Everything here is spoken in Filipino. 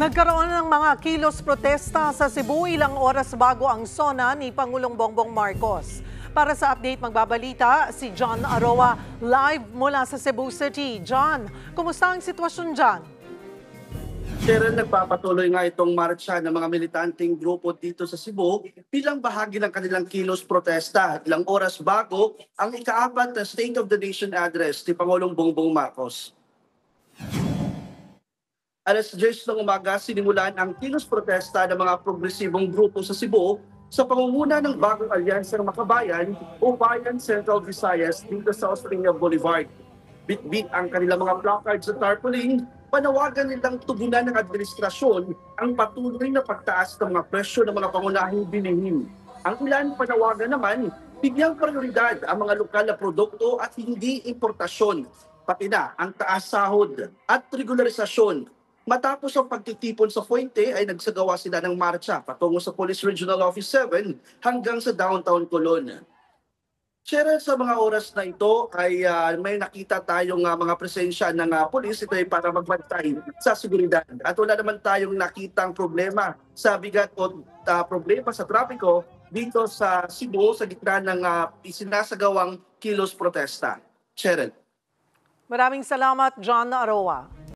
Nagkaroon ng mga kilos protesta sa Cebu ilang oras bago ang SONA ni Pangulong Bongbong Marcos. Para sa update magbabalita si John Aroa live mula sa Cebu City. John, kumusta ang sitwasyon dyan? Sharon, nagpapatuloy nga itong marcha ng mga militanteng grupo dito sa Cebu bilang bahagi ng kanilang kilos protesta ilang oras bago ang ika-4 na State of the Nation address ni Pangulong Bongbong Marcos. Alas 10 ng umaga, sinimulan ang kilos protesta ng mga progresibong grupo sa Cebu sa pangunguna ng bagong alyansang Makabayan o Bayan Central Visayas dito sa Osmeña Boulevard. Bit-bit ang kanilang mga placards sa tarpaulin, panawagan nilang tugunan ng administrasyon ang patuloy na pagtaas ng mga presyo ng mga pangunahing bilihin. Ang ilan panawagan naman, bigyang prioridad ang mga lokal na produkto at hindi importasyon, pati na ang taas sahod at regularisasyon. Matapos ang pagtitipon sa Fuente ay nagsagawa sila ng marcha patungo sa Police Regional Office 7 hanggang sa downtown Colon. Sharon, sa mga oras na ito ay may nakita tayong mga presensya ng pulis. Ito ay para magbantay sa seguridad. At wala naman tayong nakitang problema sa bigat o problema sa trapiko dito sa Cebu sa gitna ng isinasagawang kilos protesta. Sharon. Maraming salamat, John Aroa.